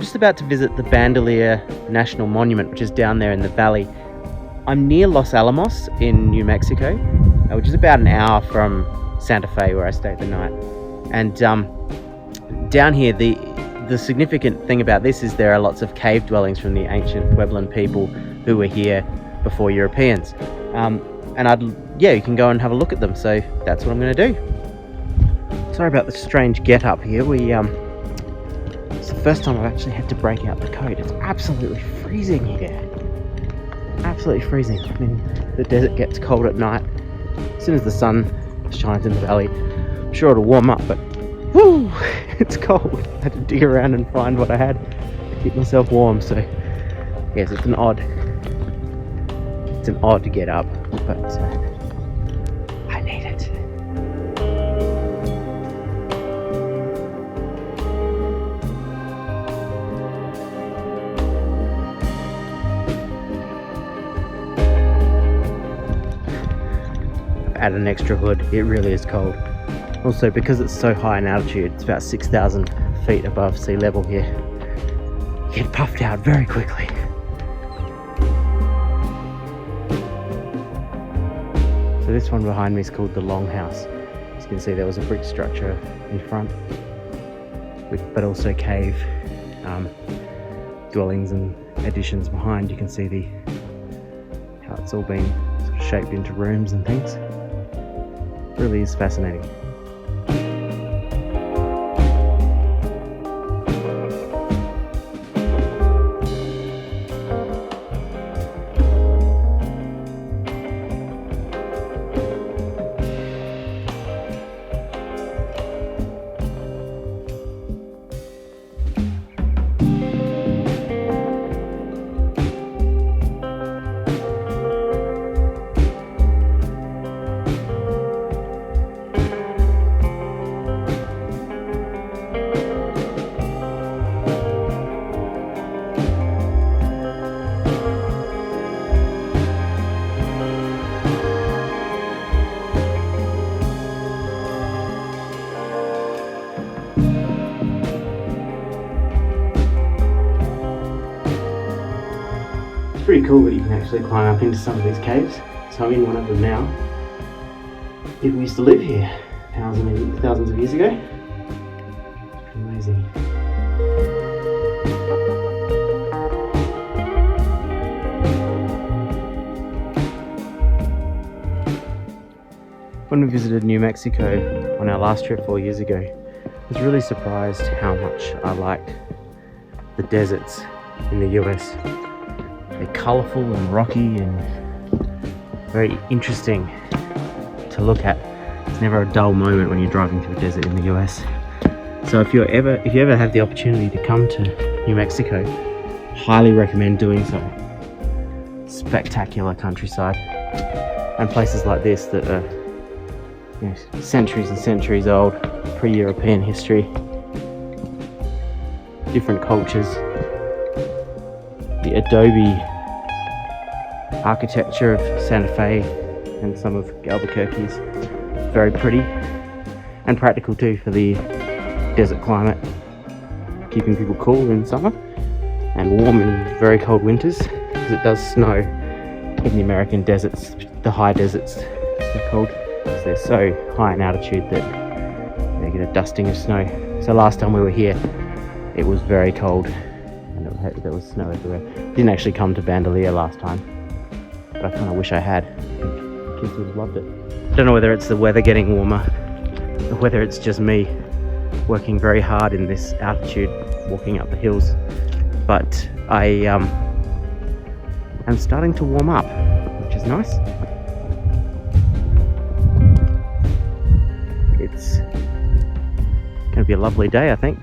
just about to visit the Bandelier National Monument, which is down there in the valley. I'm near Los Alamos in New Mexico, which is about an hour from Santa Fe, where I stayed the night. And down here, the significant thing about this is there are lots of cave dwellings from the ancient Pueblan people who were here before Europeans. You can go and have a look at them. So that's what I'm going to do. Sorry about the strange get-up here. It's the first time I've actually had to break out the coat. It's absolutely freezing here. Absolutely freezing. I mean, the desert gets cold at night. As soon as the sun shines in the valley, I'm sure it'll warm up, but whoo, it's cold. I had to dig around and find what I had to keep myself warm. So yes, it's an odd get up, but I need it. Add an extra hood. It really is cold. Also, because it's so high in altitude, it's about 6,000 feet above sea level here, you get puffed out very quickly. So this one behind me is called the Longhouse. As you can see, there was a brick structure in front, but also cave dwellings and additions behind. You can see how it's all been sort of shaped into rooms and things. Really is fascinating. Pretty cool that you can actually climb up into some of these caves. So I'm in one of them now. People used to live here thousands of years ago. Amazing. When we visited New Mexico on our last trip 4 years ago, I was really surprised how much I liked the deserts in the US. They're colourful and rocky and very interesting to look at. It's never a dull moment when you're driving through a desert in the US. So if you ever have the opportunity to come to New Mexico, highly recommend doing so. Spectacular countryside and places like this that are centuries and centuries old, pre-European history, different cultures. The adobe architecture of Santa Fe and some of Albuquerque is very pretty and practical too for the desert climate, keeping people cool in summer and warm in very cold winters, because it does snow in the American deserts, the high deserts they're called, because they're so high in altitude that they get a dusting of snow. So last time we were here, it was very cold. There was snow everywhere. Didn't actually come to Bandelier last time, but I kind of wish I had. Kids would have loved it. I don't know whether it's the weather getting warmer or whether it's just me working very hard in this altitude, walking up the hills, but I am starting to warm up, which is nice. It's going to be a lovely day, I think.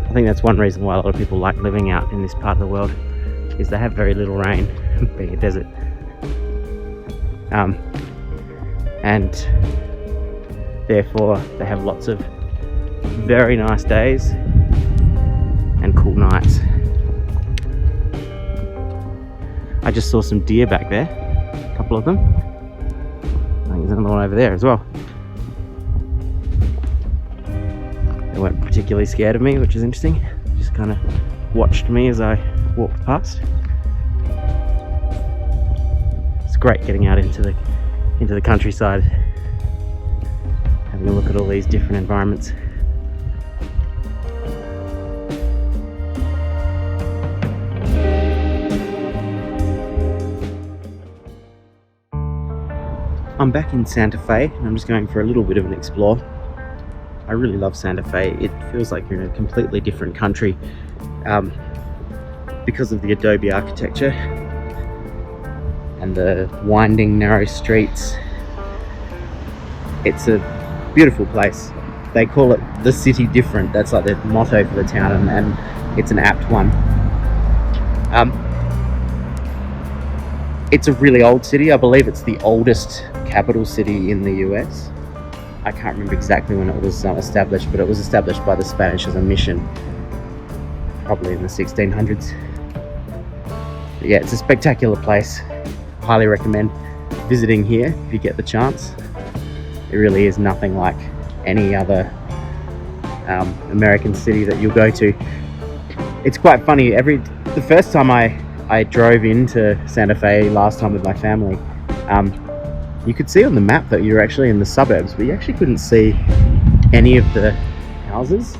I think that's one reason why a lot of people like living out in this part of the world, is they have very little rain, being a desert. And therefore they have lots of very nice days and cool nights. I just saw some deer back there, a couple of them. I think there's another one over there as well. They weren't particularly scared of me, which is interesting. Just kind of watched me as I walked past. It's great getting out into the countryside, having a look at all these different environments. I'm back in Santa Fe and I'm just going for a little bit of an explore. I really love Santa Fe. It feels like you're in a completely different country because of the adobe architecture and the winding narrow streets. It's a beautiful place. They call it the city different. That's like the motto for the town, and it's an apt one. It's a really old city. I believe it's the oldest capital city in the US. I can't remember exactly when it was established, but it was established by the Spanish as a mission, probably in the 1600s. But yeah, it's a spectacular place. Highly recommend visiting here if you get the chance. It really is nothing like any other American city that you'll go to. It's quite funny. The first time I drove into Santa Fe last time with my family, you could see on the map that you're actually in the suburbs, but you actually couldn't see any of the houses.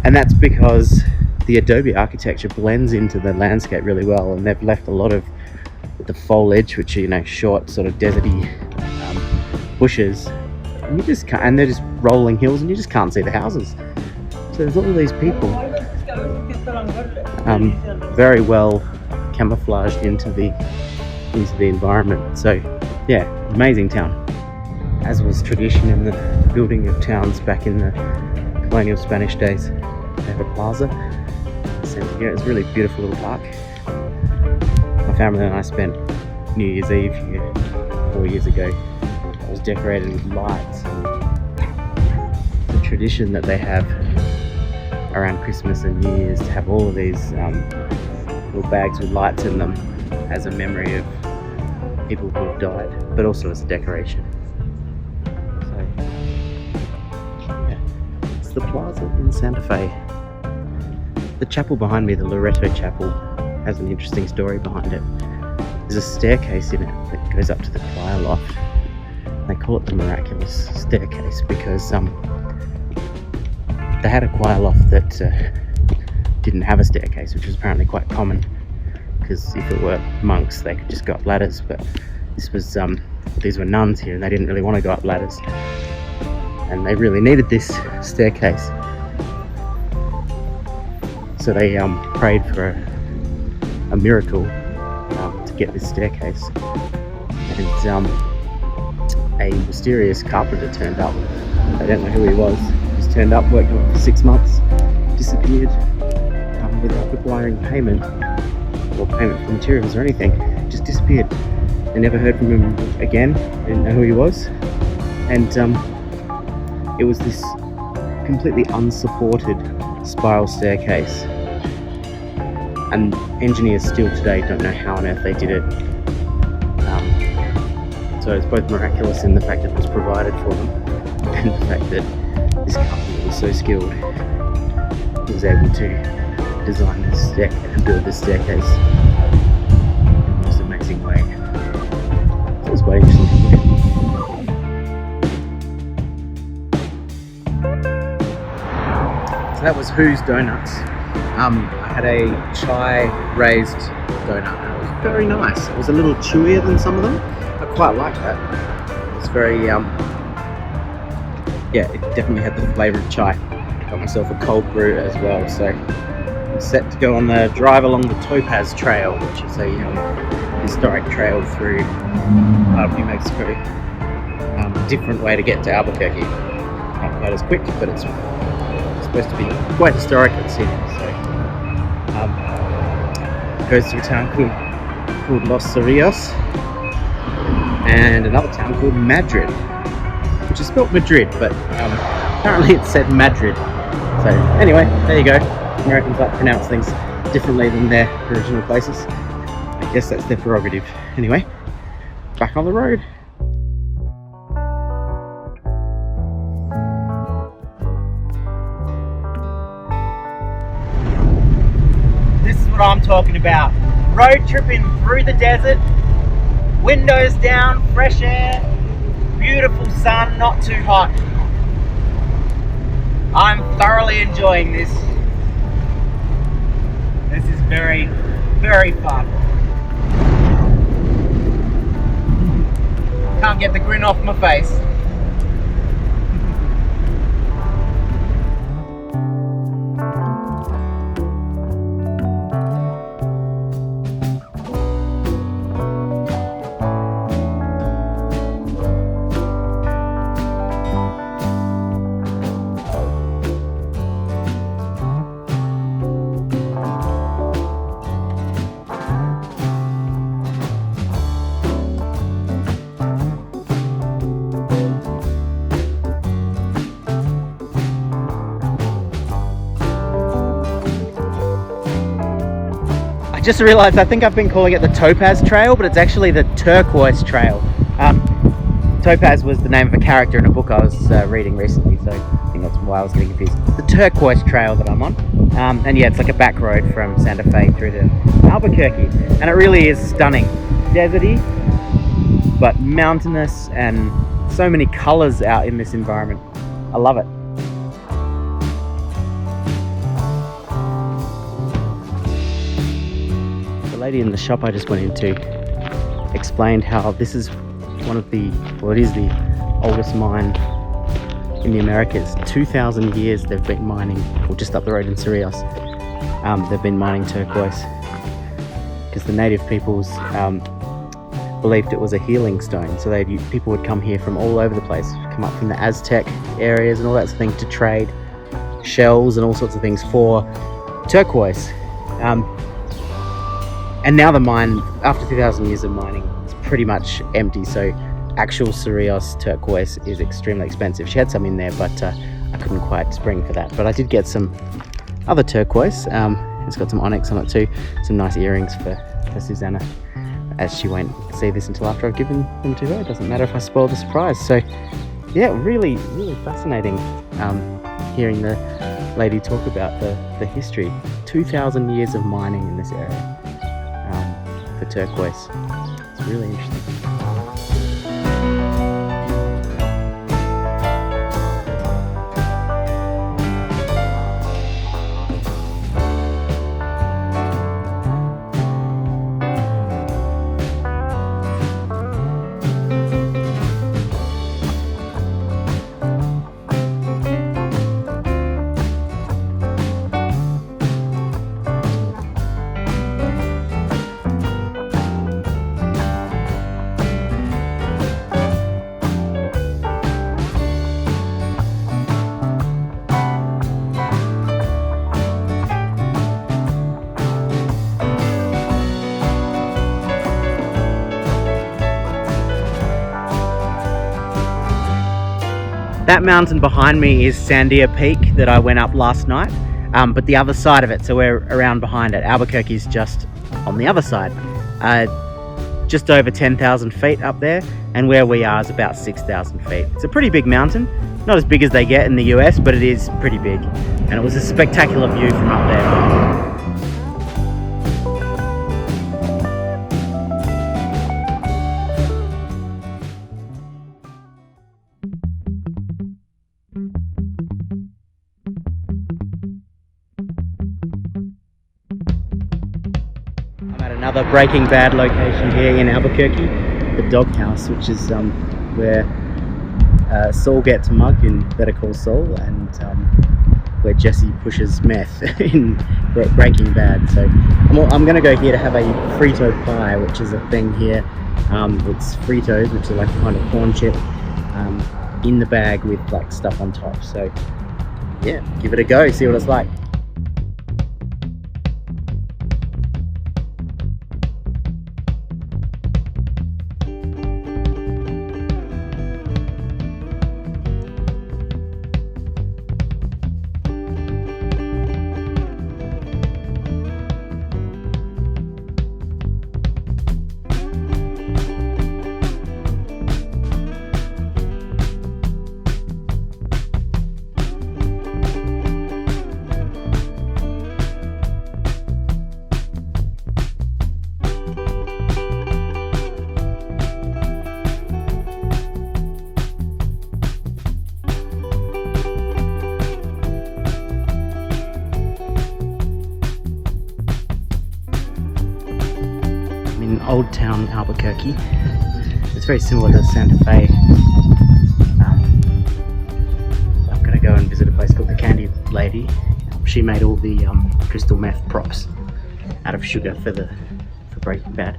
And that's because the adobe architecture blends into the landscape really well, and they've left a lot of the foliage, which are, you know, short sort of deserty bushes, and you just can't, and they're just rolling hills, and you just can't see the houses. So there's all of these people very well camouflaged into the environment. So yeah, amazing town. As was tradition in the building of towns back in the colonial Spanish days, they have a plaza. So yeah, it's a really beautiful little park. My family and I spent New Year's Eve here 4 years ago. It was decorated with lights. The tradition that they have around Christmas and New Year's to have all of these little bags with lights in them as a memory of people who have died, but also as a decoration. So yeah, it's the plaza in Santa Fe. The chapel behind me, the Loreto Chapel, has an interesting story behind it. There's a staircase in it that goes up to the choir loft. They call it the miraculous staircase because they had a choir loft that didn't have a staircase, which was apparently quite common, because if it were monks they could just go up ladders, but this was these were nuns here and they didn't really want to go up ladders, and they really needed this staircase, so they prayed for a miracle to get this staircase, and a mysterious carpenter turned up. They don't know who he was. He just turned up, worked on it for 6 months, disappeared without requiring payment or payment for materials or anything. Just disappeared. They never heard from him again. Didn't know who he was. And it was this completely unsupported spiral staircase. And engineers still today don't know how on earth they did it. So it's both miraculous in the fact that it was provided for them, and the fact that this company was so skilled, he was able to design this staircase and build this staircase in the most amazing way. So it was quite interesting. So that was Who's Donuts. I had a chai raised donut and it was very nice. It was a little chewier than some of them. I quite like that. It's very, yeah, it definitely had the flavour of chai. Got myself a cold brew as well, so I'm set to go on the drive along the Topaz Trail, which is a historic trail through New Mexico. Different way to get to Albuquerque. Not quite as quick, but it's supposed to be quite historic and scenic. So goes to a town called Los Cerrillos and another town called Madrid, which is spelled Madrid, but apparently it said Madrid. So anyway, there you go. Americans like to pronounce things differently than their original places. I guess that's their prerogative. Anyway, back on the road. I'm talking about. Road tripping through the desert, windows down, fresh air, beautiful sun, not too hot. I'm thoroughly enjoying this. This is very, very fun. Can't get the grin off my face. I just realised I think I've been calling it the Topaz Trail, but it's actually the Turquoise Trail. Topaz was the name of a character in a book I was reading recently, so I think that's why I was getting confused. The Turquoise Trail that I'm on, and yeah, it's like a back road from Santa Fe through to Albuquerque, and it really is stunning. Deserty, but mountainous, and so many colours out in this environment. I love it. The lady in the shop I just went into explained how this is it is the oldest mine in the Americas. 2,000 years they've been mining, or just up the road in Cerrillos, they've been mining turquoise because the native peoples believed it was a healing stone. So people would come here from all over the place, come up from the Aztec areas and all that sort of thing to trade shells and all sorts of things for turquoise. And now the mine, after 2,000 years of mining, is pretty much empty, so actual Cerrillos turquoise is extremely expensive. She had some in there, but I couldn't quite spring for that. But I did get some other turquoise. It's got some onyx on it too, some nice earrings for Susanna, as she won't see this until after I've given them to her. It doesn't matter if I spoil the surprise. So yeah, really, really fascinating hearing the lady talk about the history. 2,000 years of mining in this area for turquoise. It's really interesting. That mountain behind me is Sandia Peak that I went up last night, but the other side of it, so we're around behind it. Albuquerque is just on the other side, just over 10,000 feet up there, and where we are is about 6,000 feet. It's a pretty big mountain, not as big as they get in the US, but it is pretty big, and it was a spectacular view from up there. Another Breaking Bad location here in Albuquerque, the Doghouse, which is where Saul gets mugged in Better Call Saul, and where Jesse pushes meth in Breaking Bad. So I'm going to go here to have a frito pie, which is a thing here. It's Fritos, which is like a kind of corn chip, in the bag with like stuff on top. So yeah, give it a go, see what it's like. old town Albuquerque. It's very similar to Santa Fe. I'm gonna go and visit a place called the Candy Lady. She made all the crystal meth props out of sugar for Breaking Bad.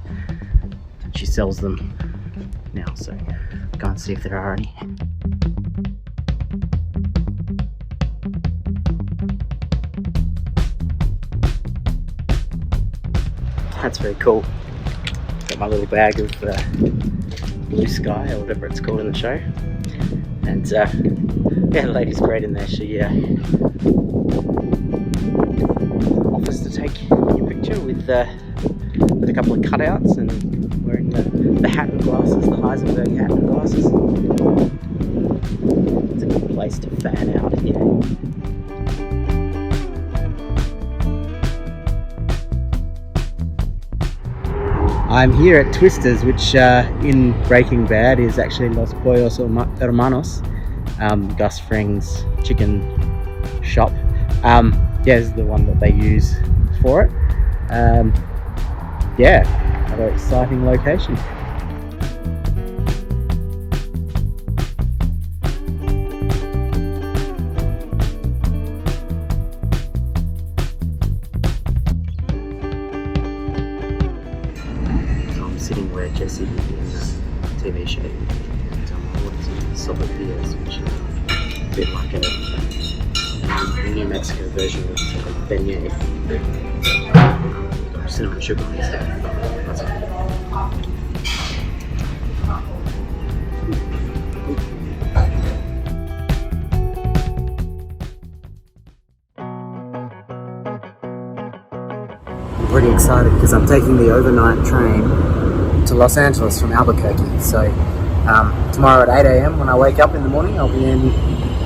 And she sells them now, so go and see if there are any. That's very cool. Got my little bag of blue sky, or whatever it's called in the show. And yeah, the lady's great in there. She offers to take your picture with a couple of cutouts and wearing the hat and glasses, the Heisenberg hat and glasses. It's a good place to fan out here. I'm here at Twister's, which in Breaking Bad is actually Los Pollos Hermanos, Gus Fring's chicken shop. Yeah, this is the one that they use for it. Yeah, another exciting location. Sitting where Jesse in the TV show ordered some sopatillas, which is a bit like a New Mexico version of a beignet. Got cinnamon sugar on this. That's it. I'm pretty excited because I'm taking the overnight train to Los Angeles from Albuquerque. So tomorrow at 8 AM when I wake up in the morning, I'll be in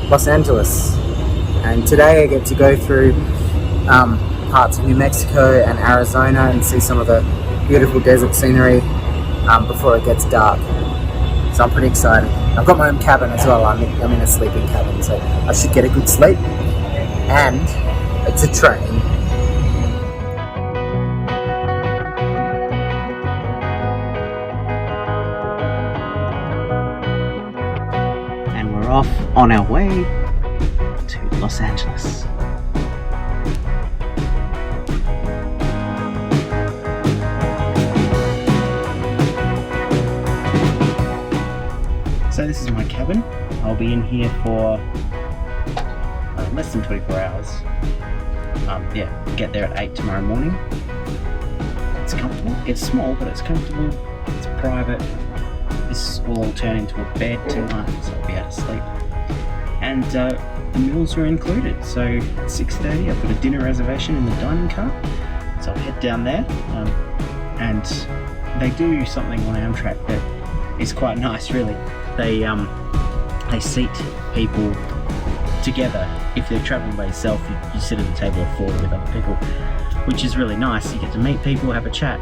Los Angeles. And today I get to go through parts of New Mexico and Arizona and see some of the beautiful desert scenery before it gets dark. So I'm pretty excited. I've got my own cabin as well. I'm in a sleeping cabin, so I should get a good sleep. And it's a train. Off on our way to Los Angeles. So this is my cabin. I'll be in here for less than 24 hours. Yeah, get there at 8 tomorrow morning. It's comfortable. It's small, but it's comfortable. It's private. This will all turn into a bed tonight, so I'll be able to sleep. And the meals are included. So at 6:30, I've got a dinner reservation in the dining car, so I'll head down there. And they do something on Amtrak that is quite nice, really. They seat people together. If they're traveling by yourself, you sit at a table of 4 with other people, which is really nice. You get to meet people, have a chat.